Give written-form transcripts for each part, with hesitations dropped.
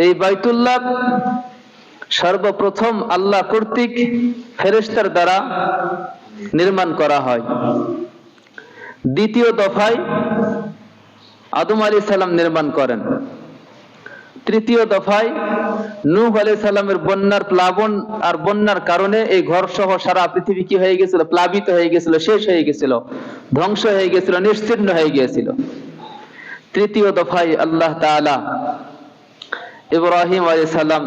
এই বাইতুল্লাহ সর্বপ্রথম আল্লাহ কর্তৃক ফেরেশতার দ্বারা নির্মাণ করা হয়। দ্বিতীয় দফায় আদম আলাইহিস সালাম নির্মাণ করেন। তৃতীয় দফায় নূহ আলাইহিস সালামের বন্যার প্লাবন আর বন্যার কারণে এই ঘর সহ সারা পৃথিবী কি হয়ে গেছিল? প্লাবিত হয়ে গেছিল, শেষ হয়ে গেছিল, ধ্বংস হয়ে গেছিল, নিশ্চিহ্ন হয়ে গিয়েছিল। তৃতীয় দফায় আল্লাহ তাআলা ইব্রাহিম আলাইহিস সালাম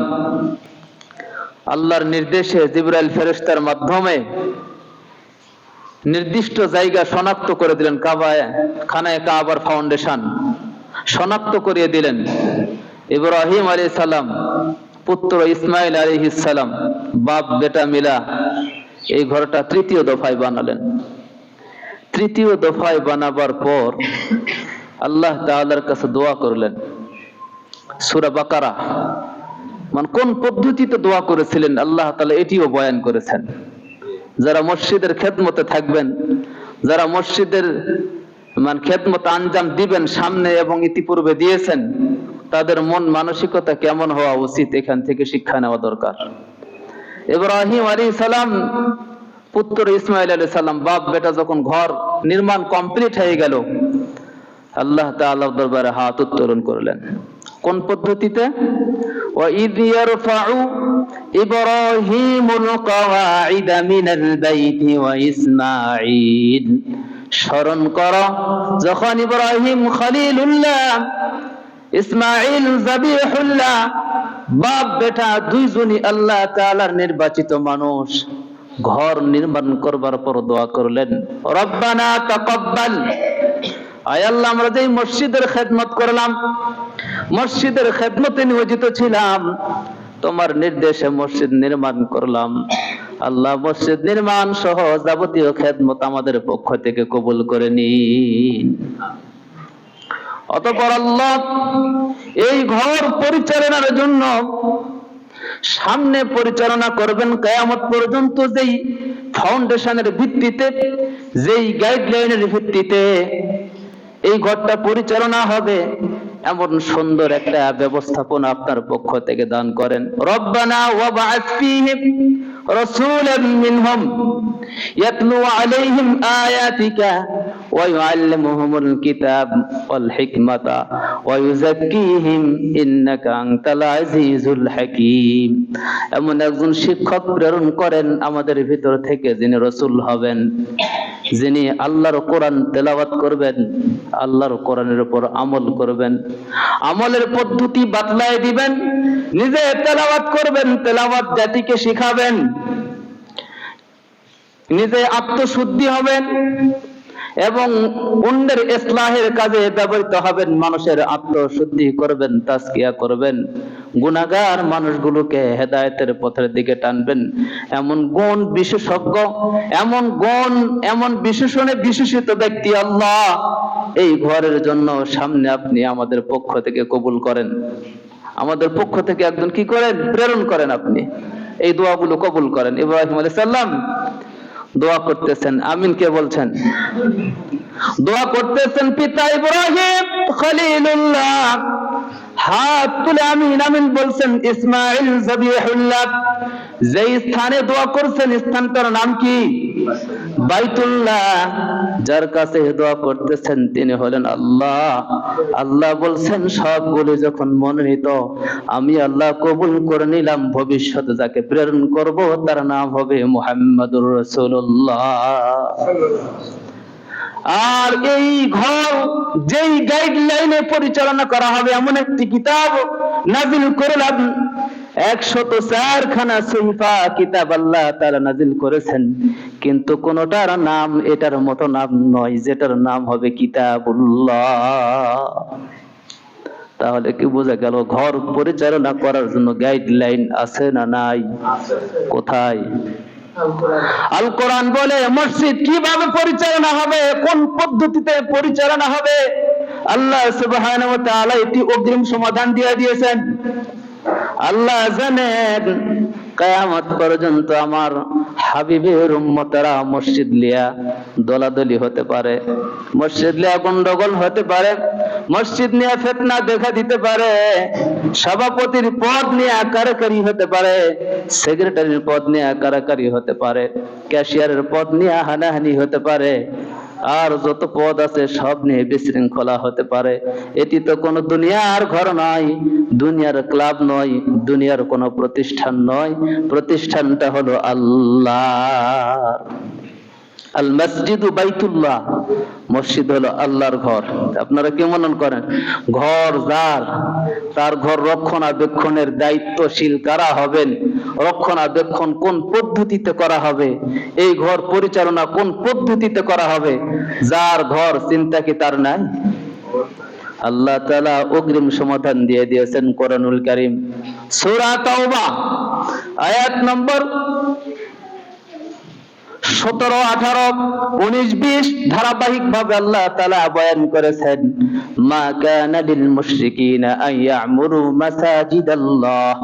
আল্লাহর নির্দেশে জিবরাইল ফেরেশতার মাধ্যমে নির্দিষ্ট জায়গা শনাক্ত করে দিলেন। খানায়ে কাবার ফাউন্ডেশন শনাক্ত করিয়ে দিলেন। ইব্রাহিম আলাইহিস সালাম পুত্র ইসমাইল আলাইহিস সালাম বাপ বেটা মিলা এই ঘরটা তৃতীয় দফায় বানালেন। তৃতীয় দফায় বানাবার পর আল্লাহ তাআলার কাছে দোয়া করলেন। সূরা বাকারা কোন পদ্ধতিতে দোয়া করেছিলেন আল্লাহ তাআলা এটিও বয়ান করেছেন। যারা মসজিদের খেদমতে থাকবেন, যারা মসজিদের খেদমত আঞ্জাম দিবেন সামনে এবং ইতিপূর্বে দিয়েছেন, তাদের মন মানসিকতা কেমন হওয়া উচিত এখান থেকে শিক্ষা নেওয়া দরকার। ইব্রাহিম আলাইহিস সালাম পুত্র ইসমাইল আলাইহিস সালাম বাপ বেটা যখন ঘর নির্মাণ কমপ্লিট হয়ে গেল, আল্লাহ তাআলার দরবারে হাত উত্তোলন করলেন। কোন পদ্ধতিতে? وَإِذْ يَرْفَعُ إِبْرَاهِيمُ الْقَوَاعِدَ مِنَ الْبَيْتِ وَإِسْمَاعِيلُ স্মরণ করো যখন ইব্রাহিম খলিলুল্লাহ, ইসমাঈল যাবিহুল্লাহ বাপ বেটা দুইজনই আল্লাহ তাআলার নির্বাচিত মানুষ ঘর নির্মাণ করবার পর দোয়া করলেন, রব্বানা তাকাব্বাল, আয় আল্লাহ আমরা যে মসজিদের খেদমত করলাম, মসজিদের খেদমতে নিয়োজিত ছিলাম, তোমার নির্দেশে মসজিদ নির্মাণ করলাম, আল্লাহ মসজিদ নির্মাণ সহ যাবতীয় খেদমত আমাদের পক্ষ থেকে কবুল করে নিন। অতঃপর আল্লাহ এই ঘর পরিচালনার জন্য সামনে পরিচালনা করবেন কিয়ামত পর্যন্ত, যেই ফাউন্ডেশনের ভিত্তিতে, যেই গাইডলাইনের ভিত্তিতে এই ঘরটা পরিচালনা হবে, এমন সুন্দর একটা ব্যবস্থাপনা আপনার পক্ষ থেকে দান করেন। রব্বানা ওয়াবআথ ফীহিম রাসূলাম মিনহুম ইয়াতলু আলাইহিম আয়াতিকা ওয়া ইউআল্লিমুহুমুল কিতাব ওয়াল হিকমাতা ওয়া ইউযাক্কিহিম ইন্নাকা আনতাল আজিজুল হাকীম। এমন একজন শিক্ষক প্রেরণ করেন আমাদের ভিতর থেকে, যিনি রাসূল হবেন, যিনি আল্লাহর কোরআন তেলাওয়াত করবেন, আল্লাহর কোরআনের উপর আমল করবেন, আমলের পদ্ধতি বাতলায় দিবেন, নিজে তেলাওয়াত করবেন, তেলাওয়াত জাতিকে শিখাবেন, নিজে আত্মশুদ্ধি হবেন এবং অন্যের ইসলাহের কাজে ব্যবহৃত হবেন, মানুষের আত্মশুদ্ধি করবেন, তাজকিয়া করবেন, গুনাহগার মানুষগুলোকে হেদায়েতের পথের দিকে টানবেন। এমন গুণ বিশেষজ্ঞ, এমন বিশেষণে বিশেষিত ব্যক্তি আল্লাহ এই ঘরের জন্য সামনে আপনি আমাদের পক্ষ থেকে কবুল করেন। আমাদের পক্ষ থেকে একজন কি করেন? প্রেরণ করেন। আপনি এই দোয়াগুলো কবুল করেন। ইব্রাহিম আলাইহিস সালাম দোয়া করতেছেন, আমিন কে বলছেন? দোয়া করতেছেন পিতা ইব্রাহিম খলিলুল্লাহ, হাত তুলে আমিন আমিন বলছেন। ইসমাঈল যাবিহুল্লাহ যেই স্থানে দোয়া করছেন, স্থানটার নাম কি? বাইতুল্লাহ। যার কাছে দোয়া করতেছেন তিনি হলেন আল্লাহ। আল্লাহ বলছেন সবগুলো যখন মনোনীত, আমি আল্লাহ কবুল করে নিলাম, ভবিষ্যতে যাকে প্রেরণ করব তার নাম হবে মুহাম্মাদুর রাসূলুল্লাহ। আর এই ঘর যেই গাইডলাইনে পরিচালনা করা হবে, এমন একটি কিতাব নাজিল করলাম। 104 খানা সহিফা কিতাব আল্লাহ তাআলা নাজিল করেছেন, কিন্তু কোনটার নাম এটার মতো নাম নয়, যেটার নাম হবে কিতাবুল্লাহ। তাহলে কি বোঝা গেল? ঘর পরিচালনা করার জন্য গাইডলাইন আছে না নাই? কোথায়? আল কোরআন বলে মসজিদ কিভাবে পরিচালনা হবে, কোন পদ্ধতিতে পরিচালনা হবে, আল্লাহ সুবহানাহু ওয়া তাআলা এটি অগ্রিম সমাধান দিয়ে দিয়েছেন। আল্লাহ জানেন কিয়ামত পর্যন্ত আমার হাবিবের উম্মতরা মসজিদ লিয়া দলাদলি হতে পারে, মসজিদ লিয়া গন্ডগোল হতে পারে, মসজিদ নিয়ে ফিতনা দেখা দিতে পারে, সভাপতির পদ নিয়ে কারাকারি হতে পারে, সেক্রেটারির পদ নিয়ে কারাকারি হতে পারে, ক্যাশিয়ারের পদ নিয়ে হানাহানি হতে পারে, আর যত পদ আছে সব নিয়ে বিশৃঙ্খলা হতে পারে। এটি তো কোনো দুনিয়ার ঘর নয়, দুনিয়ার ক্লাব নয়, দুনিয়ার কোনো প্রতিষ্ঠান নয়। প্রতিষ্ঠানটা হলো আল্লাহ। আল মসজিদু বাইতুল্লাহ, মসজিদ হলো আল্লাহর ঘর। আপনারা কি মনে করেন ঘর যার, তার ঘর রক্ষণাবেক্ষণের দায়িত্বশীল কারা হবেন, রক্ষণাবেক্ষণ কোন পদ্ধতিতে করা হবে, এই ঘর পরিচালনা কোন পদ্ধতিতে করা হবে, যার ঘর চিন্তা কি তার নাই? আল্লাহ তাআলা অগ্রিম সমাধান দিয়ে দিয়েছেন কোরআনুল কারীম। সূরা তাওবা আয়াত নম্বর 17, 18, 19, 20 ধারাবাহিক ভাবে আল্লাহ তাআলা বয়ান করেছেন, মা কানা লিল মুশরিকিনা আন ইয়ামুরু মাসাজিদাল্লাহ,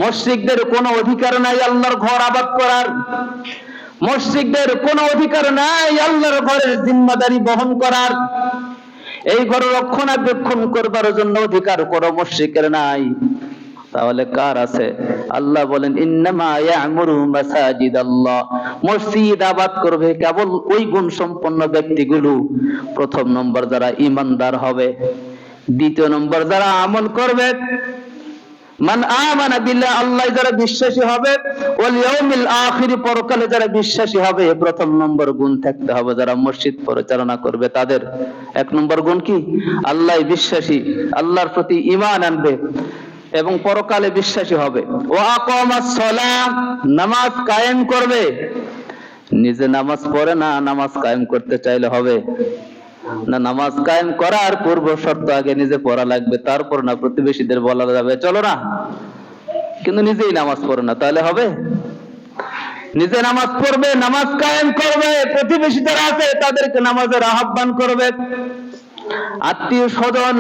মুশরিকদের কোনো অধিকার নাই আল্লাহর ঘর আবাদ করার, মুশরিকদের কোনো অধিকার নাই আল্লাহর ঘরের জিম্মাদারি বহন করার, এই ঘর রক্ষণাবেক্ষণ করবার জন্য অধিকার কোনো মুশরিকের নাই। তাহলে কার আছে? আল্লাহ বলেন ইন্নামা ইয়ামুরু মাসাজিদাল্লাহ, মসজিদ আবাদ করবে কেবল ওই গুণ সম্পন্ন ব্যক্তিগুলো। প্রথম নম্বর যারা ঈমানদার হবে, দ্বিতীয় নম্বর যারা আমল করবে, মান আমানা বিল্লাহ, আল্লাহ যারা বিশ্বাসী হবে, ওয়াল ইয়াউমিল আখির, পরকালে যারা বিশ্বাসী হবে। প্রথম নম্বর গুণ থাকতে হবে যারা মসজিদ পরিচালনা করবে তাদের। এক নম্বর গুণ কি? আল্লাহ বিশ্বাসী, আল্লাহর প্রতি ঈমান আনবে এবং পরকালে বিশ্বাসী হবে। ওয়া আকামাস সালাহ, নামাজ কায়েম করবে। নিজে নামাজ পড়ে না, নামাজ কায়েম করতে চাইলে হবে না? নামাজ কায়েম করার পূর্ব শর্ত আগে নিজে পড়া লাগবে, তারপর না প্রতিবেশীদের বলা যাবে চলো না, কিন্তু নিজেই নামাজ পড়ে না, তাহলে হবে? নিজে নামাজ পড়বে, নামাজ কায়েম করবে, প্রতিবেশী যারা আছে তাদেরকে নামাজের আহ্বান করবে, আত্মীয় স্বজন,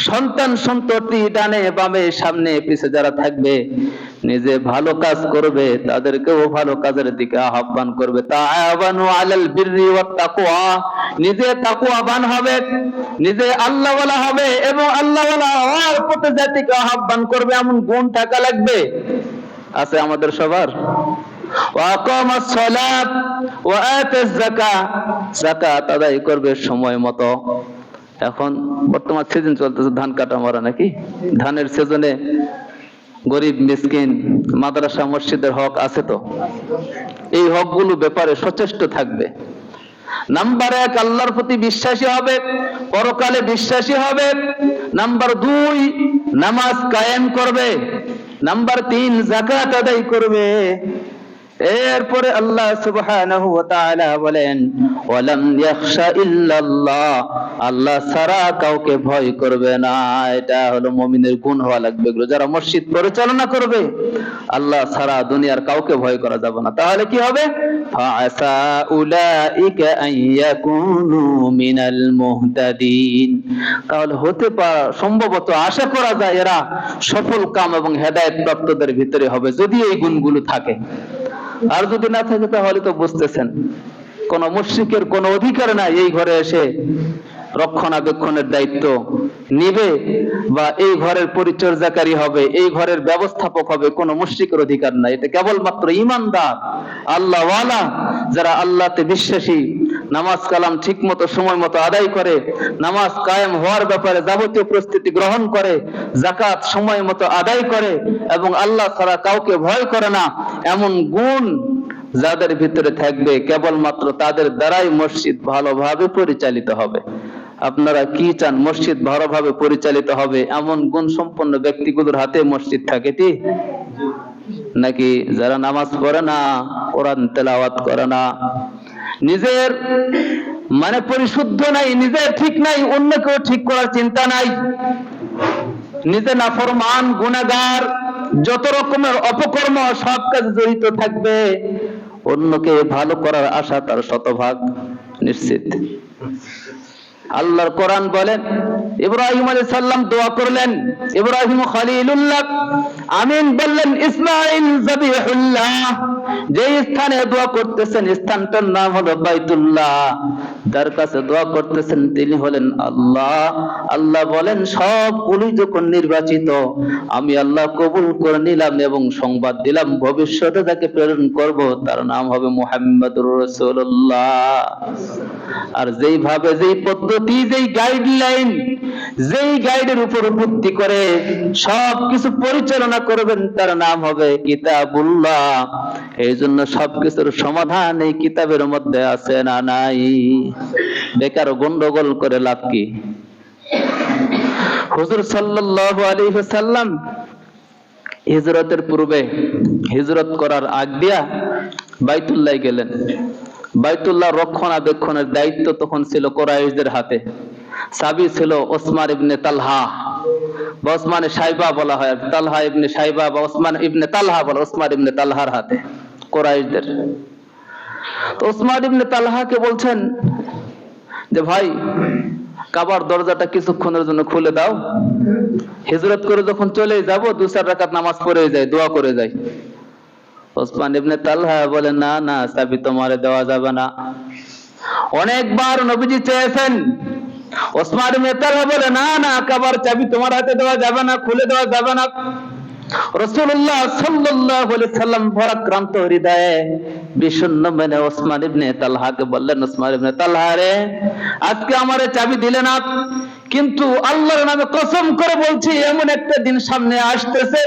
সন্তান সন্ততি, ডানে বামে সামনে পিছে যারা থাকবে, নিজে ভালো কাজ করবে, তাদেরকেও ভালো কাজের দিকে আহ্বান করবে। তাআওয়ানু আলাল বিররি ওয়াত তাকওয়া, নিজে তাকওয়াবান হবে, নিজে আল্লাহওয়ালা হবে এবং আল্লাহওয়ালা হওয়ার পথে জাতিকে আহ্বান করবে, এমন গুণ থাকা লাগবে। আছে আমাদের সবার? ওয়া আকামাস সালাত ওয়া আতাজ যাকাত, যাকাত আদায় করবে সময় মতো। এখন বর্তমান সিজন চলতেছে ধান কাটা মারা, নাকি? ধানের সিজনে গরিব মিসকিন মাদ্রাসা মসজিদের হক আছে তো? এই হকগুলো ব্যাপারে সচেষ্ট থাকবে। নাম্বার 1 আল্লাহর প্রতি বিশ্বাসী হবে, পরকালে বিশ্বাসী হবে। নাম্বার 2 নামাজ কায়েম করবে। নাম্বার 3 যাকাত আদায় করবে। এরপরে আল্লাহ সুবহানাহু ওয়া তাআলা বলেন ওয়ালাম ইয়াখশা ইল্লাল্লাহ, আল্লাহ ছাড়া কাউকে ভয় করবে না। এটা হলো মুমিনের গুণ হওয়া লাগবে। যারা মসজিদ পরিচালনা করবে, আল্লাহ ছাড়া দুনিয়ার কাউকে ভয় করা যাবে না। তাহলে কি হবে? ফাআসা উলাইকা আন ইয়াকুনু মিনাল মুহতাদিন, তাহলে হতে পারে, সম্ভবত আশা করা যায় এরা সফল কাম এবং হেদায়েত প্রাপ্তদের ভিতরে হবে, যদি এই গুণগুলো থাকে। আর যদি না থাকে তাহলে তো বুঝতেছেন কোন মুশরিকের কোন অধিকার নাই এই ঘরে এসে রক্ষণাবেক্ষণের দায়িত্ব নিবে বা এই ঘরের পরিচর্যাকারী হবে, এই ঘরের ব্যবস্থাপক হবে, কোন মুশরিকের অধিকার নাই। এটা কেবলমাত্র ঈমানদার, আল্লাহওয়ালা, যারা আল্লাহতে বিশ্বাসী, নামাজ কালাম ঠিক মতো সময় মতো আদায় করে, নামাজ কায়েম হওয়ার ব্যাপারে যাবতীয় প্রস্তুতি গ্রহণ করে, যাকাত সময় মতো আদায় করে এবং আল্লাহ ছাড়া কাউকে ভয় করে না, এমন গুণ যাদের ভিতরে থাকবে, কেবলমাত্র তাদের দ্বারাই মসজিদ ভালোভাবে পরিচালিত হবে। আপনারা কি চান মসজিদ ভালোভাবে পরিচালিত হবে এমন গুণ সম্পন্ন ব্যক্তিগুলোর হাতে মসজিদ থাকে কি? নাকি যারা নামাজ পড়ে না, কোরআন তেলাওয়াত করে না, নিজের মানে পরিশুদ্ধ নাই, নিজের ঠিক নাই, অন্যকেও ঠিক করার চিন্তা নাই, নিজে নাফরমান গুনাহগার, যত রকমের অপকর্ম সব কাজে জড়িত থাকবে, অন্যকে ভালো করার আশা তার শতভাগ নিশ্চিত। আল্লাহর কোরআন বলেন ইব্রাহিম আলাইহিস সালাম দোয়া করলেন, ইব্রাহিম খলিলুল্লাহ, আমিন বললেন ইসমাঈল যাবিহুল্লাহ। যে স্থানে দোয়া করতেছেন স্থানটার নাম হলো বাইতুল্লাহ, যার কাছে দোয়া করতেছেন তিনি হলেন আল্লাহ। আল্লাহ বলেন সবগুলি যখন নির্বাচিত, আমি আল্লাহ কবুল করে নিলাম এবং সংবাদ দিলাম ভবিষ্যতে তাকে প্রেরণ করব, তার নাম হবে মুহাম্মদুর রাসূলুল্লাহ। আর যেইভাবে, যেই পদ্ধতি, যেই গাইডলাইন, যেই গাইডের উপর ভিত্তি করে সবকিছু পরিচালনা করবেন, তার নাম হবে কিতাবুল্লাহ। এই জন্য সবকিছুর সমাধান এই কিতাবের মধ্যে আছে না নাই? বেকার গন্ডগোল করে লাভ কি? হুজুর সাল্লাল্লাহু আলাইহি ওয়াসাল্লাম হিজরতের পূর্বে, হিজরত করার আগ দিয়া বাইতুল্লাহ গেলেন। বাইতুল্লাহ রক্ষণাবেক্ষণের দায়িত্ব তখন ছিল কুরাইশদের হাতে। চাবি ছিল ওসমান ইবনে তালহা বা ওসমানে সাইবা বলা হয়, তালহা ইবনে সাইবা বা ওসমান ইবনে তালহা বলা, ওসমান ইবনে তালহার হাতে, কুরাইশদের। তো ওসমান ইবনে তালহাকে বলছেন যে ভাই, কাবার দরজাটা কিছুক্ষণের জন্য খুলে দাও, হিজরত করে যখন চলে যাব 2-4 রাকাত নামাজ পড়ে যাই, দোয়া করে যাই। ওসমান ইবনে তালহা বলে না না, চাবি তোমারে দেওয়া যাবে না। অনেকবার নবীজি চেয়েছেন, ওসমান ইবনে তালহা বলে না না, কাবার চাবি তোমার হাতে দেওয়া যাবে না, খুলে দেওয়া যাবে না। রাসূলুল্লাহ সাল্লাল্লাহু আলাইহি সাল্লাম ভারাক্রান্ত হৃদয়ে বিষণ্ণ মনে ওসমান ইবনে তালহাকে বললেন, ওসমান ইবনে তালহা রে, আজকে আমারে চাবি দিলে না, কিন্তু আল্লাহর নামে কসম করে বলছি, এমন একটা দিন সামনে আসতেছে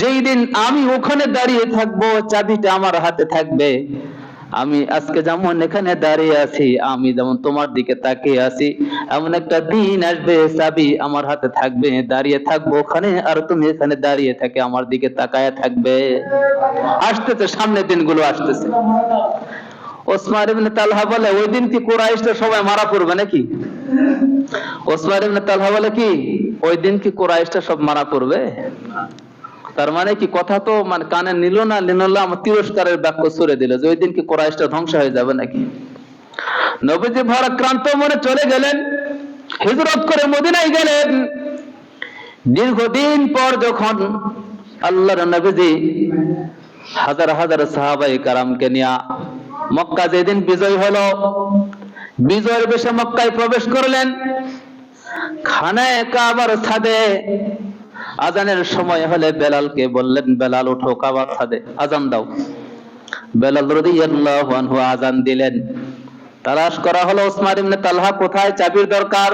যেই দিন আমি ওখানে দাঁড়িয়ে থাকবো, চাবিটা আমার হাতে থাকবে। আমি আজকে যেমন এখানে দাঁড়িয়ে আছি, আমি যেমন তোমার দিকে তাকিয়ে আছি, এমন একটা দিন আসবে চাবি আমার হাতে থাকবে, দাঁড়িয়ে থাকবো ওখানে, আর তুমি এখানে দাঁড়িয়ে থাকে আমার দিকে তাকায় থাকবে। আসতেছে, সামনের দিনগুলো আসতেছে। ওসমান ইবনে তালহা বলে, ওই দিন কি কুরাইশরা সবাই মারা পড়বে নাকি? ওসমান ইবনে তালহা বলে কি, ওই দিন কি কুরাইশরা সব মারা পড়বে? তার মানে কি, কথা তো মানে কানে নিল না, আমার তিরস্কারের বাক্য ছুড়ে দিল যে ওই দিন কি কুরাইশরা ধ্বংস হয়ে যাবে নাকি? নবীজি ভারাক্রান্ত মনে চলে গেলেন, হিজরত করে মদিনায় গেলেন। দীর্ঘদিন পর যখন আল্লাহর নবীজি হাজার হাজার সাহাবায়ে কেরামকে নিয়ে মক্কা যেদিন বিজয় হলো, বিজয়ের বেশে মক্কায় প্রবেশ করলেন। খানায়ে কাবার ছাদে আজানের সময় হলে বেলালকে বললেন, বেলাল উঠো, কাবার ছাদে আজান দাও। বেলাল রাদিয়াল্লাহু আনহু আজান দিলেন। তালাশ করা হলো ওসমান ইবনে তালহা কোথায়, চাবির দরকার।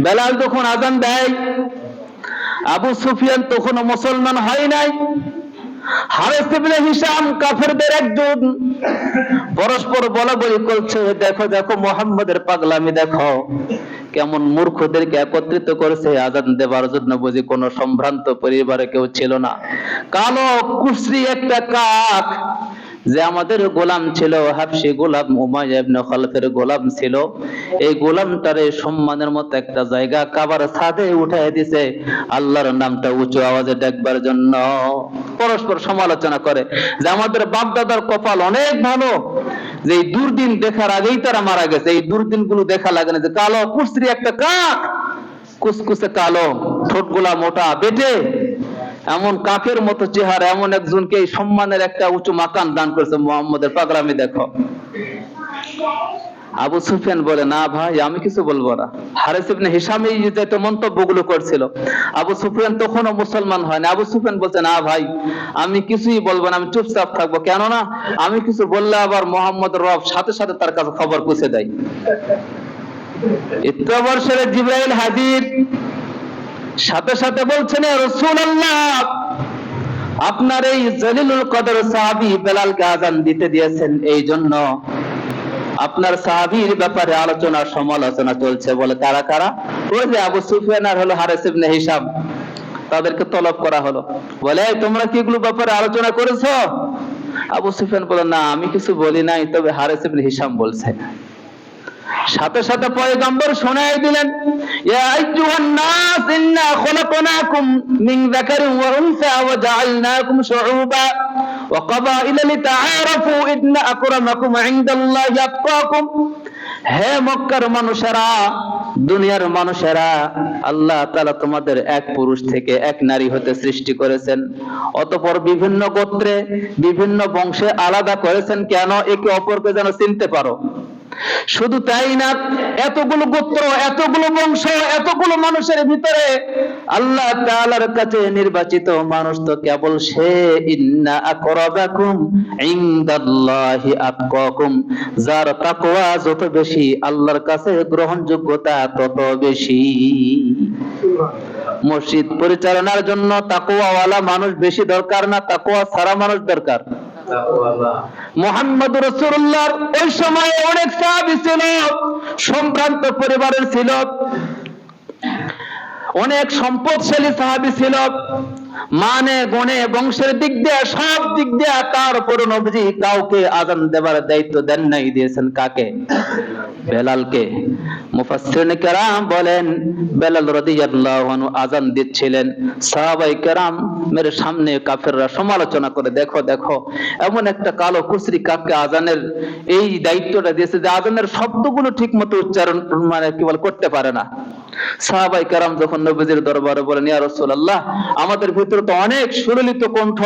বেলাল যখন আজান দেয়, আবু সুফিয়ান তখনও মুসলমান হয় নাই। হারিস ইবনে হিশাম কাফেরদের একজন, পরস্পর বলাবলি করছে, দেখো দেখো মুহাম্মাদের পাগলামি দেখো, কেমন মূর্খদেরকে একত্রিত করেছে আজান দেবার জন্য। বুঝি কোন সম্ভ্রান্ত পরিবারে কেউ ছিল না। কালো কুশ্রী একটা কাক, যে আমাদের গোলাম ছিল, হাবশী গোলাম উমাইয়া ইবনে খালফের গোলাম ছিল, এই গোলামটারে সম্মানের মতো একটা জায়গা কাবার ছাদে উঠায় দিছে আল্লাহর নামটা উঁচু আওয়াজে ডাকবার জন্য। পরস্পর সমালোচনা করে যে আমাদের বাপ দাদার কপাল অনেক ভালো, যে এই দুর্দিন দেখার আগেই তারা মারা গেছে, এই দুর্দিন গুলো দেখা লাগে না। যে কালো কুশ্রী একটা কাক, কুসকুসে কালো, ঠোঁটগুলা মোটা, বেটে, এমন কাকের মতো চেহারা, এমন একজনকে এই সম্মানের একটা উঁচু মাকান দান করেছে। মুহাম্মদের পাগলামি দেখো। আবু সুফিয়ান বলে, না ভাই, আমি কিছু বলবো না। হারিস ইবনে হিশাম এই যে মন্তব্যগুলো করছিল, আবু সুফিয়ান তখনও মুসলমান হয় না। আবু সুফিয়ান বলছে, না ভাই, আমি কিছুই বলবো না, আমি চুপচাপ থাকবো। কেননা আমি কিছু বললে আবার মুহাম্মদ রব সাথে সাথে তার কাছে খবর পৌঁছে দেয়। ইত্তবর্ষের জিবরাইল হাজির, সাথে সাথে বলছেন, ইয়া রাসূলুল্লাহ, আপনার এই জলিলুল কদর সাহাবী বেলালকে আযান দিতে দিয়েছেন, এই জন্য আপনার সাহাবীর ব্যাপারে আলোচনা সমালোচনা চলছে। বলে, কারা কারা? ওই যে আবু সুফিয়ান আর হলো হারিস ইবনে হিশাম, তাদেরকে তলব করা হলো। বলে, তোমরা কি এগুলো ব্যাপারে আলোচনা করেছো? আবু সুফিয়ান বলে, না, আমি কিছু বলি নাই, তবে হারিস ইবনে হিশাম বলছে। সাথে সাথে পয়গম্বর শোনায় দিলেন, ইয়া আইয়ুহান নাস ইন্না খলাকনাকুম মিন যাকারিন ওয়া উনসা ওয়া জাআলনাকুম শুউবা ওয়া ক্বাবাইলা লিতাআরাফু ইন্না আকরামাকুম ইনদাল্লাহি আতকাকুম। হে মক্কার মানুষেরা, দুনিয়ার মানুষেরা, আল্লাহ তাআলা তোমাদের এক পুরুষ থেকে এক নারী হতে সৃষ্টি করেছেন, অতঃপর বিভিন্ন গোত্রে বিভিন্ন বংশে আলাদা করেছেন। কেন? একে অপরকে যেন চিনতে পারো। শুধু তাই না, এতগুলো গোত্র, এতগুলো বংশ, এতগুলো মানুষের ভিতরে আল্লাহ তাআলার কাছে নির্বাচিত মানুষ তো কেবল সে। ইন্না আকরাবাকুম ইনদাল্লাহি আতকাকুম, যার তাকওয়া যত বেশি আল্লাহর কাছে গ্রহণযোগ্যতা তত বেশি। মসজিদ পরিচালনার জন্য তাকওয়াওয়ালা মানুষ বেশি দরকার না তাকওয়া ছাড়া মানুষ দরকার? মুহাম্মদ রাসূলুল্লাহর ওই সময়ে অনেক সাহাবী ছিল, সম্ভ্রান্ত পরিবারের ছিল, অনেক সম্পদশালী সাহাবী ছিল, মানে গুণে বংশের দিক দিয়ে সব দিক দিয়ে। তারপর নবীজি কাউকে আযান দেবার দায়িত্ব দেন নাই, দিয়েছেন কাকে? বেলালকে। মুফাসসিরিন কেরাম বলেন বেলাল রাদিয়াল্লাহু আনহু আযান দিচ্ছিলেন, সাহাবায়ে কেরামের সামনে কাফেররা সমালোচনা করে, দেখো দেখো এমন একটা কালো কুচরি কাককে আযানের এই দায়িত্বটা দিয়েছে যে আযানের শব্দগুলো ঠিকমতো উচ্চারণ মানে কি বল করতে পারে না। সাহাবায়ে কেরাম যখন নবীজির দরবারে বলেন, ইয়া রাসূলুল্লাহ, আমাদের ভিতরে তো অনেক সুললিত কণ্ঠ,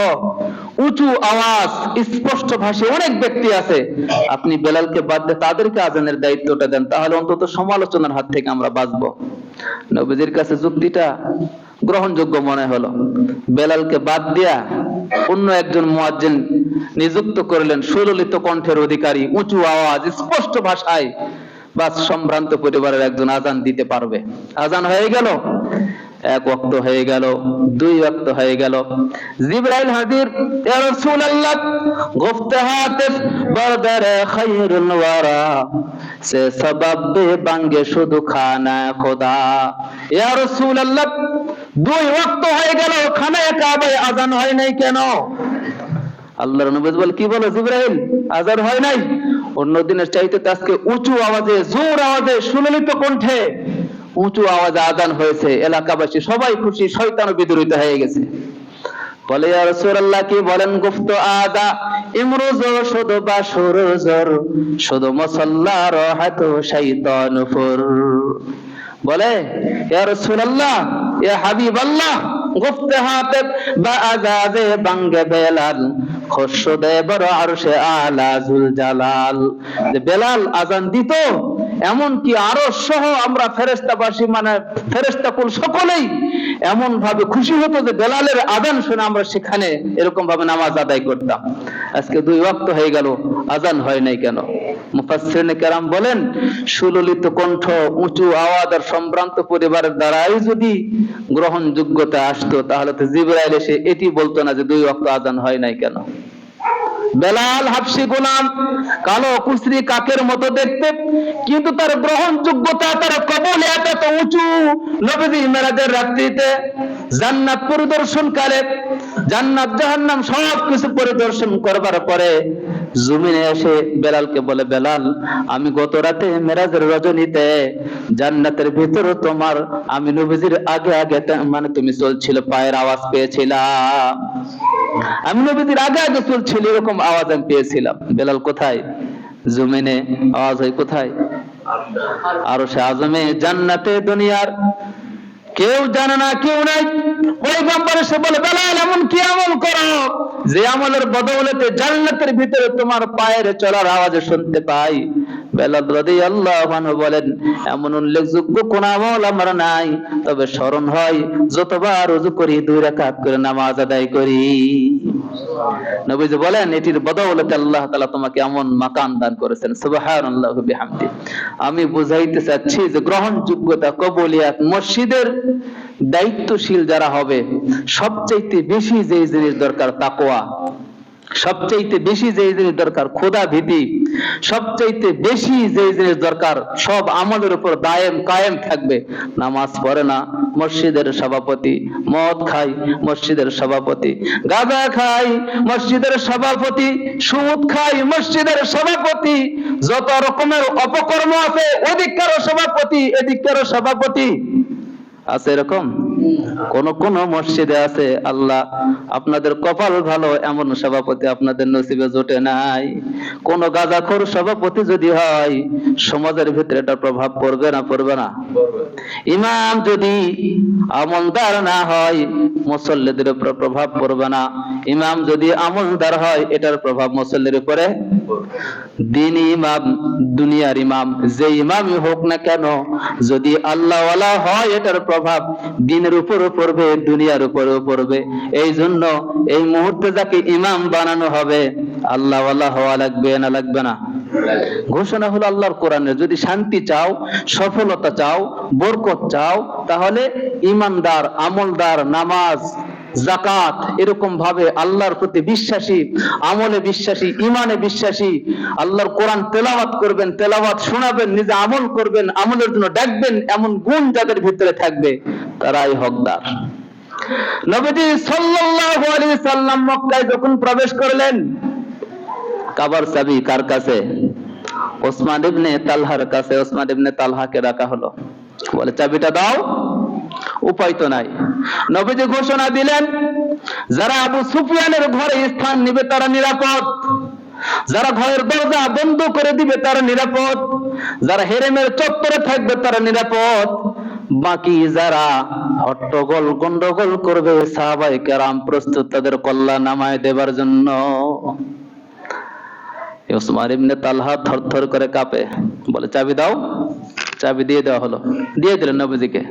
উঁচু আওয়াজ, স্পষ্ট ভাষী অনেক ব্যক্তি আছে, আপনি বেলালকে বাদ দিয়ে তাদেরকে আযানের দায়িত্বটা দেন, তাহলে অন্তত সমালোচনার হাত থেকে আমরা বাঁচবো। নবীজির কাছে যুক্তিটা গ্রহণযোগ্য মনে হলো। বেলালকে বাদ দিয়া অন্য একজন মুয়াজ্জিন নিযুক্ত করলেন, সুললিত কণ্ঠের অধিকারী, উঁচু আওয়াজ, স্পষ্ট ভাষায়, বাস সম্ভ্রান্ত পরিবারের একজন আযান দিতে পারবে। আযান হয়ে গেল, এক ওয়াক্ত হয়ে গেল, দুই ওয়াক্ত হয়ে গেল। জিবরাইল হাজির, ইয়া রাসূলুল্লাহ, গুফতে হাতিফ বরদারে খায়রুল ওয়ারা সে সবাব বে বাঙ্গে শুধু খানা খোদা। ইয়া রাসূলুল্লাহ, দুই ওয়াক্ত হয়ে গেল, খানায়ে কাবায় আযান হয় নাই কেন? আল্লাহর নবী বল, কি বলো জিবরাইল, আযান হয় নাই? অন্য দিনের চাইতে আজকে উঁচু আওয়াজে, জোর আওয়াজে, সুললিত কণ্ঠে উঁচু আওয়াজে আযান হয়েছে, এলাকাবাসী সবাই খুশি, শয়তানও বিদরিত হয়ে গেছে। বলে, ইয়া রাসূলুল্লাহ, কি বলেন? গুফত আদা ইমরুজ শুধু বাসুর জোর, শুধু মুসাল্লা রাহাত শয়তান ফুর। বলে, ইয়া রাসূলুল্লাহ, ইয়া হাবিবাল্লাহ, গুফতে হাতিফ বা আযাবে বাঙ্গে বেলাল, খুশদে বড় আরশে আলা জুল জালাল। যে বেলাল আযান দিত, এমন কি আরশ সহ আমরা ফেরেশতাবাসী মানে ফেরেশতাকুল সকলেই এমন ভাবে খুশি হতো যে বেলালের আযান শুনে আমরা সেখানে এরকম ভাবে নামাজ আদায় করতাম। আজকে দুই ওয়াক্ত হয়ে গেল, আযান হয় নাই কেন? মুফাসসিরিন কেরাম বলেন, সুললিত কণ্ঠ, উঁচু আওয়াজ আর সম্ভ্রান্ত পরিবারের দ্বারাই যদি গ্রহণযোগ্যতা আসতো, তাহলে তো জিবরাইল এসে এটি বলতো না যে দুই ওয়াক্ত আযান হয় নাই কেন। বেলাল হাবশী গোলাম, কালো কুচরি কাকের মতো দেখতে, কিন্তু তার গ্রহণযোগ্যতা, তার কবুলিয়াত এত উঁচু। নবীজি মেরাজের রাত্রিতে জান্নাত পরিদর্শনকালে জান্নাত জাহান্নাম সবকিছু পরিদর্শন করবার পরে জমিনে এসে বেলালকে বলে, বেলাল, আমি গত রাতে মেরাজের রজনীতে জান্নাতের ভিতরে তোমার, আমি নবীজির আগে আগে মানে তুমি চলছিল, পায়ের আওয়াজ পেয়েছিলাম, আমি নবীজির আগে আগে চলছিল, এরকম আওয়াজ আমি পেয়েছিলাম। বেলাল কোথায়? জমিনে। আওয়াজ হয় কোথায়? আরশে আযমে, জান্নাতে, দুনিয়ার কেউ জানে না, কেউ নাই। পয়গম্বর এসে বলে, বেলাল, এমন কি আমল করো যে আমলের বদৌলতে জান্নাতের ভিতরে তোমার পায়ের চলার আওয়াজ শুনতে পাই? বেলাল রাদিয়াল্লাহু আনহু বলেন, এমন উল্লেখযোগ্য কোন আমল আমার নাই, তবে স্মরণ হয় যতবার ওযু করি 2 রাকাত করে নামাজ আদায় করি। নবীজি বলেন, এটির বদৌলতে আল্লাহ তাআলা তোমাকে এমন মাকাম দান করেছেন। সুবহানাল্লাহি ওয়া বিহামদি। আমি বুঝাইতে চাচ্ছি যে গ্রহণযোগ্যতা, কবুলিয়াত, মসজিদের দায়িত্বশীল যারা হবে, সবচাইতে বেশি যে জিনিস দরকার তাকওয়া, সবচাইতে বেশি যে জিনিস দরকার খোদা ভীতি, সবচাইতে বেশি যে জিনিস দরকার সব আমাদের উপর দায়েম কায়েম থাকবে। নামাজ পড়ে না মসজিদের সভাপতি, মদ খায় মসজিদের সভাপতি, গাঁজা খায় মসজিদের সভাপতি, সুদ খায় মসজিদের সভাপতি, যত রকমের অপকর্ম আছে ওদিককারও সভাপতি, এদিককারও সভাপতি আছে। এরকম কোন কোন মসজিদে আছে, আল্লাহ আপনাদের কপাল ভালো, এমন সভাপতি আপনাদের নসিবে জোটে নাই। কোন গাঁজাখোর সভাপতি যদি হয়, সমাজের ভিতরে এটা প্রভাব পড়বে না পড়বে না? ইমাম যদি আমলদার না হয়, মুসল্লিদের উপর প্রভাব পড়বে না। ইমাম যদি আমলদার হয়, এটার প্রভাব মুসল্লির উপরে। দ্বীনি ইমাম, দুনিয়ার ইমাম, যে ইমামই হোক না কেন, যদি আল্লাহ ওয়ালা হয়, এটার প্রভাব দ্বীনের উপরও পড়বে, দুনিয়ার উপরেও পড়বে। এই জন্য এই মুহূর্তে যাকে ইমাম বানানো হবে, আল্লাহ ওয়ালা হওয়া লাগবে না লাগবে না? ঘোষণা হলো আল্লাহর কোরআনে, যদি শান্তি চাও, সফলতা চাও, বরকত চাও, তাহলে ইমানদার, আমলদার, নামাজ, যাকাত, এরকম ভাবে আল্লাহর প্রতি বিশ্বাসী, আমলে বিশ্বাসী, ইমানে বিশ্বাসী, আল্লাহর কোরআন তেলাওয়াত করবেন, তেলাওয়াত শোনাবেন, নিজে আমল করবেন, আমলের জন্য ডাকবেন, এমন গুণ যাদের ভিতরে থাকবে, তারাই হকদার। নবীজি সাল্লাল্লাহু আলাইহি সাল্লাম মক্কায় যখন প্রবেশ করলেন, কাবার চাবি কার কাছে? ওসমান ইবনে তালহার কাছে। ওসমান ইবনে তালহাকে রাখা হলো, বলে চাবিটা দাও। উপায় তো নাই। নবীজি ঘোষণা দিলেন, যারা আবু সুফিয়ানের ঘরে স্থান নিবে তারা নিরাপদ, যারা ঘরের দরজা বন্ধ করে দিবে তারা নিরাপদ, যারা হেরেমের চত্বরে থাকবে তারা নিরাপদ, বাকি যারা হট্টগোল গন্ডগোল করবে, সাহাবায়ে কেরাম প্রস্তুত তাদের কল্লা নামায় দেবার জন্য। ওসমান ইবনে তালহা থরথর করে কাঁপে, বলে চাবি দাও। চাবি দিয়ে দেওয়া হলো, দিয়ে দিলেন নবীজিকে।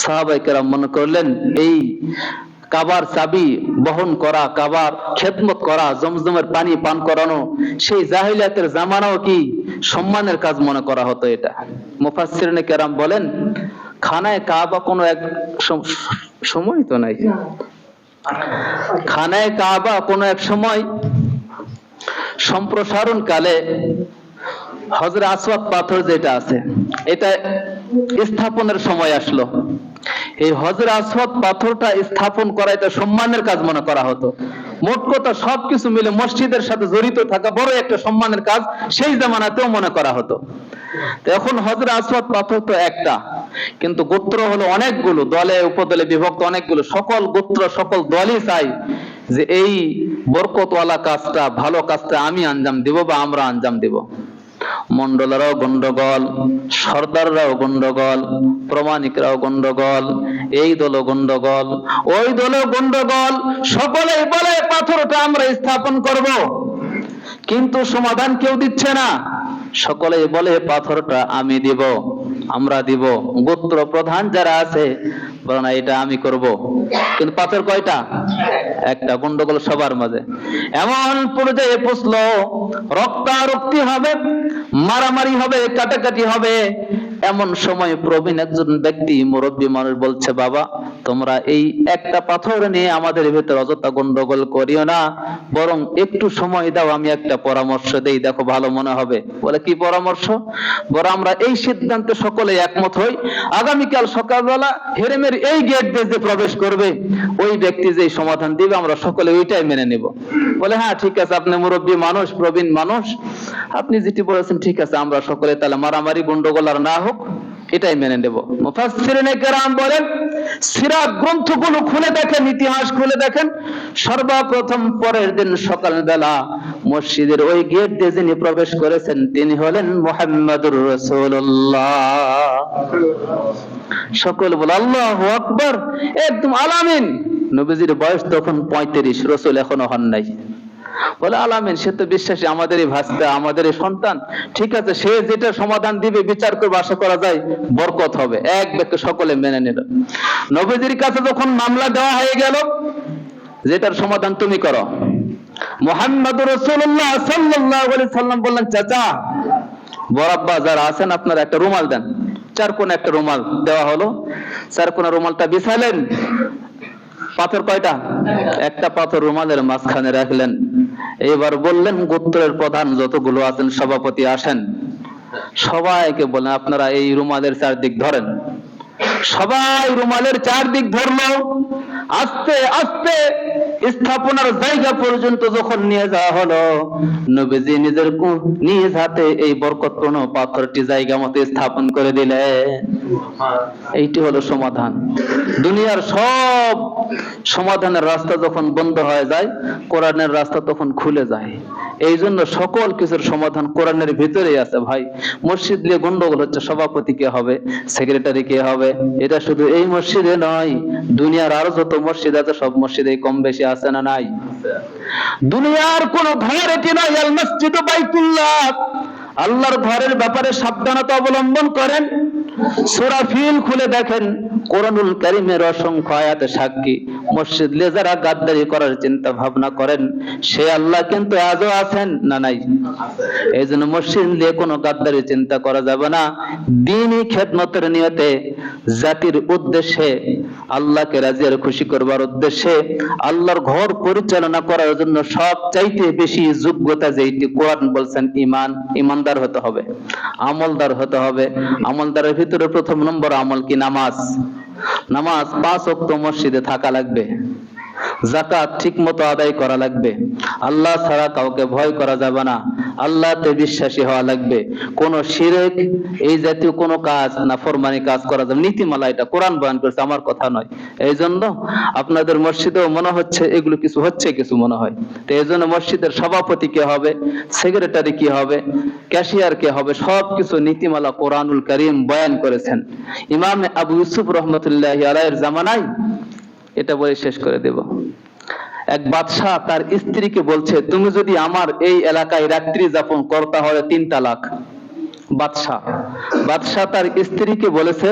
সাহাবায়ে কেরাম মনে করলেন এই কাবার চাবি বহন করা, কাবার খেদমত করা, জমজমের পানি পান করানো সেই জাহিলিয়াতের জামানাও কি সম্মানের কাজ মনে করা হতো এটা। মুফাসসিরিনে কেরাম বলেন, খানায় কাবা কোনো এক সময় তো নাই, খানায় কাবা কোনো এক সময় সম্প্রসারণ কালে হজরে আসওয়াদ পাথর যেটা আছে, এটা স্থাপনের সময় আসলো। এই হজরে আসওয়াদ পাথরটা স্থাপন করা এটা সম্মানের কাজ মনে করা হতো। মোট কথা সবকিছু মিলে মসজিদের সাথে জড়িত থাকা বড় একটা সম্মানের কাজ সেই জামানাতেও মনে করা হতো। তো এখন হজরে আসওয়াদ পাথর তো একটা, কিন্তু গোত্র হলো অনেকগুলো, দলে উপদলে বিভক্ত অনেকগুলো, সকল গোত্র সকল দলই চাই যে এই বরকতওয়ালা কাজটা, ভালো কাজটা আমি আঞ্জাম দেব বা আমরা আঞ্জাম দেব। মন্ডলেরাও গন্ডগোল, সর্দাররাও গন্ডগোল, প্রমাণিকরাও গন্ডগোল, এই দল গন্ডগোল, ওই দল গন্ডগোল, সকলেই বলে পাথরটা আমরা স্থাপন করব, কিন্তু সমাধান কেউ দিচ্ছে না। সকলেই বলে পাথরটা আমি দিব, আমরা দিব। গোত্র প্রধান যারা আছে বলে না এটা আমি করব, কিন্তু পাথর কয়টা? একটা। গন্ডগোল সবার মাঝে। এমন পর্যায়ে পৌঁছলো রক্তারক্তি হবে, মারামারি হবে, কাটাকাটি হবে। এমন সময় প্রবীণ একজন ব্যক্তি, মুরব্বী মানুষ বলছে, বাবা তোমরা এই একটা পাথর নিয়ে আমাদের ভিতরে অযথা গন্ডগোল করিও না, বরং একটু সময় দাও, আমি একটা পরামর্শ দেই, দেখো ভালো মনে হবে। বলে কি পরামর্শ? বলে আমরা এই সিদ্ধান্তে সকলে একমত হই, আগামীকাল সকালবেলা হেরেমের এই গেট দিয়ে যে প্রবেশ করবে ওই ব্যক্তি যে সমাধান দিবে আমরা সকলে ওইটাই মেনে নেব। বলে হ্যাঁ ঠিক আছে, আপনি মুরব্বী মানুষ, প্রবীণ মানুষ, আপনি যেটি বলেছেন ঠিক আছে, আমরা সকলে তাহলে মারামারি গন্ডগোল আর না হোক এটাই মেনে নেব। মুফাসসিরিনে কেরাম বলেন, সিরাত গ্রন্থগুলো খুলে দেখেন, ইতিহাস খুলে দেখেন, সর্বপ্রথম পরের দিন সকালবেলা মসজিদের ওই গেট দিয়ে যিনি প্রবেশ করেছেন তিনি হলেন মুহাম্মাদুর রাসূলুল্লাহ। সকল বলে আল্লাহু আকবার, একদম আলামিন। নবীজির বয়স তখন 35, রাসূল এখনো হন নাই। বলে আলামিন, সে তো বিশ্বাসী, আমাদেরই ভাস্তা, আমাদেরই সন্তান, ঠিক আছে, সে যেটা সমাধান দিবে বিচার করবে, আশা করা যায় বরকত হবে। এক ব্যক্তি সকলে মেনে নিল। নবীজির কাছে যখন মামলা দেওয়া হয়ে গেল, যেটার সমাধান তুমি করো, মুহাম্মদুর রাসূলুল্লাহ সাল্লাল্লাহু আলাইহি সাল্লাম বললেন, চাচা বরাব্বা যারা আছেন আপনারা একটা রুমাল দেন। চার কোণে একটা রুমাল দেওয়া হলো, চার কোণে রুমালটা বিছালেন। পাথর কয়টা? একটা পাথর রুমালের মাঝখানে রাখলেন। এবার বললেন, গোত্রের প্রধান যতগুলো আছেন সভাপতি আসেন, সবাইকে বলেন আপনারা এই রুমালের চারদিক ধরেন। সবাই রুমালের চারদিক ধরলো। আস্তে আস্তে স্থাপনার জায়গা পর্যন্ত যখন নিয়ে যাওয়া হলো, নবীজি নিজের নিজ হাতে এই বরকতপূর্ণ পাথরটি জায়গা মতো স্থাপন করে দিলেন। এইটি হলো সমাধান। দুনিয়ার সব সমাধানের রাস্তা যখন বন্ধ হয়ে যায়, কোরআনের রাস্তা তখন খুলে যায়। এই জন্য সকল কিছুর সমাধান কোরআনের ভিতরেই আছে ভাই। মসজিদ নিয়ে গন্ডগোল হচ্ছে, সভাপতি কে হবে, সেক্রেটারি কে হবে। এটা শুধু এই মসজিদে নয়, দুনিয়ার আরো যত মসজিদ আছে সব মসজিদে কম বেশি আছে না নাই? দুনিয়ার কোন ঘর এটি নয় আল মসজিদ বাইতুল্লাহ। আল্লাহর ঘরের ব্যাপারে সাবধানতা অবলম্বন করেন। সূরা ফিল খুলে দেখেন, কোরআনুল কারীমের অসংখ্য আয়াতে সাক্ষী। মসজিদ নিয়ে যারা গাদ্দারি করার চিন্তা ভাবনা করেন, সে আল্লাহ কিন্তু আজও আছেন না নাই? এই জন্য মসজিদ নিয়ে কোনো গাদ্দারি চিন্তা করা যাবে না। দ্বীনি খেদমতের নিয়তে, জাতির উদ্দেশ্যে, আল্লাহকে রাজি আর খুশি করবার উদ্দেশ্যে, আল্লাহর ঘর পরিচালনা করার জন্য সবচাইতে বেশি যোগ্যতা যেটি কোরআন বলছেন ঈমান। ঈমানদার হতে হবে, আমলদার হতে হবে। আমলদারের ভিতরে প্রথম নম্বর আমল কি? নামাজ। নামাজ 5 ওয়াক্ত মসজিদে থাকা লাগবে। যাকাত ঠিক মতো আদায় করা লাগবে। আল্লাহ ছাড়া কাউকে ভয় করা যাবে না। আল্লাহতে বিশ্বাসী হওয়া লাগবে। কোন শিরক, এই জাতীয় কোনো কাজ, নাফরমানি কাজ করা যাবে। নীতিমালা, এটা কোরআন বয়ান করেছে, আমার কথা নয়। এই জন্য আপনাদের মসজিদেও মনে হচ্ছে এগুলো কিছু হচ্ছে, কিছু মনে হয়। তো এই জন্য মসজিদের সভাপতি কে হবে, সেক্রেটারি কি হবে, ক্যাশিয়ার কে হবে, সবকিছু নীতিমালা কোরআনুল কারীম বয়ান করেছেন। ইমাম আবু ইউসুফ রহমতুল্লাহি আলাইহির জামানায়, এটা বলে শেষ করে দেব। এক বাদশাহ তার স্ত্রীকে বলছে, তুমি যদি আমার এই এলাকায় রাত্রি যাপন করো তাহলে 3 তালাক। বাদশাহ তার স্ত্রীকে বলেছে,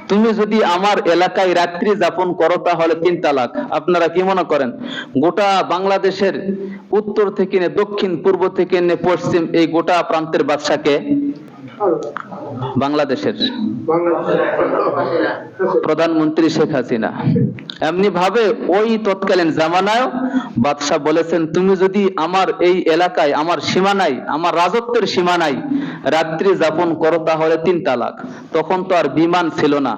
তুমি যদি আমার এলাকায় রাত্রি যাপন করো তাহলে 3 তালাক। আপনারা কি মনে করেন, গোটা বাংলাদেশের উত্তর থেকে নিয়ে দক্ষিণ, পূর্ব থেকে নিয়ে পশ্চিম, এই গোটা প্রান্তের বাদশাকে? বাংলাদেশের প্রধানমন্ত্রী শেখ হাসিনা। এমনি ভাবে ওই তৎকালীন জামানায় বাদশাহ বলেছেন, তুমি যদি আমার এই এলাকায়, আমার সীমানায়, আমার রাজত্বের সীমানায় রাত্রি যাপন করো তাহলে 3 তালাক। তখন তো আর বিমান ছিল না,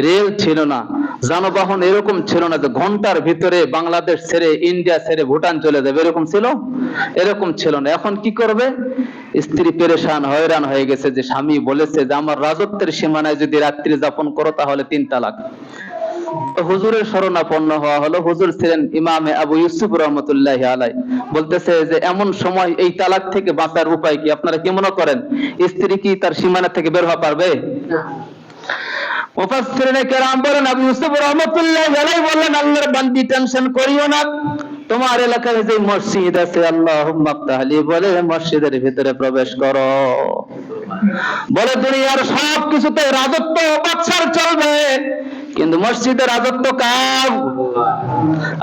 রেল ছিল না, যানবাহন এরকম ছিল না যে ঘন্টার ভিতরে বাংলাদেশ ছেড়ে, ইন্ডিয়া ছেড়ে ভুটান চলে যাবে, এরকম ছিল? এরকম ছিল না। এখন কি করবে? স্ত্রী পেরেশান, হয়রান হয়ে গেছে যে স্বামী বলেছে যে আমার রাজত্বের সীমানায় যদি রাত্রি যাপন করো তাহলে 3 তালাক। হুজুরের শরণাপন্ন হওয়া হলো। হুজুর ছিলেন ইমামে আবু ইউসুফ রহমতুল্লাহি আলাইহি। বলতেছে যে এমন সময় এই তালাক থেকে বাঁচার উপায় কি? আপনারা কি মনে করেন, স্ত্রী কি তার সীমানা থেকে বের হওয়া পারবে? মুফাসসিরিনে কেরাম বলেন, আবু ইউসুফ রাহমাতুল্লাহি আলাইহি বললেন, আল্লাহর বান্দি টেনশন করিও না, তোমার এলাকায় যে মসজিদ আছে, আল্লাহুম্মা ফতাহলি বলে মসজিদের ভিতরে প্রবেশ করো। বলে দুনিয়ার সব কিছুতে রাজত্ব বাদশার চলবে, কিন্তু মসজিদের রাজত্ব কার?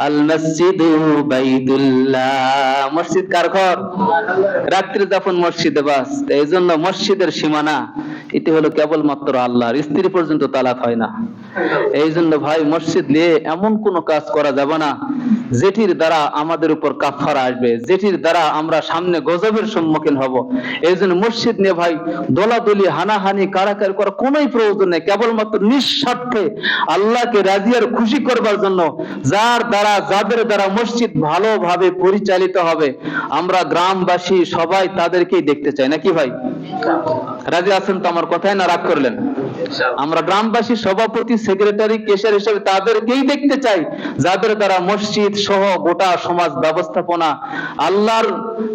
আল মসজিদু বাইতুল্লাহ। মসজিদ কার ঘর? রাত্রি যাপন মসজিদে বাস। এই জন্য মসজিদের সীমানা এটি হলো কেবলমাত্র আল্লাহর। স্ত্রী পর্যন্ত তালাক হয় না। এই জন্য ভাই, মসজিদ নিয়ে এমন কোন কাজ করা যাবে না যেটির দ্বারা আমাদের উপর কাফারা আসবে, যেটির দ্বারা আমরা সামনে গজবের সম্মুখীন হব। এই জন্য মসজিদ নিয়ে ভাই দলাদলি, হানাহানি, কারাকারি করার কোনোই প্রয়োজন নেই। কেবলমাত্র নিঃস্বার্থে আল্লাহকে রাজি আর খুশি করবার জন্য, যাদের দ্বারা মসজিদ ভালোভাবে পরিচালিত হবে, আমরা গ্রামবাসী সবাই তাদেরকেই দেখতে চাই, নাকি ভাই? রাজি আছেন তো আমার কথায়, না রাগ করলেন? আমরা গ্রামবাসী সভাপতি, সেক্রেটারি, ক্যাশিয়ার হিসেবে তাদেরকেই দেখতে চাই, যাদের দ্বারা মসজিদ সহ গোটা সমাজ ব্যবস্থাপনা আল্লাহর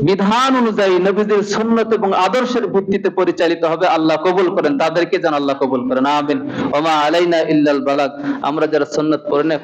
বিধান অনুযায়ী, নবীদের সুন্নাত এবং আদর্শের ভিত্তিতে পরিচালিত হবে। আল্লাহ কবুল করেন, তাদেরকে যেন আল্লাহ কবুল করেন। আমিন। ওয়া মা আলাইনা ইল্লাল বালাগ। আমরা যারা সুন্নাত পড়ে না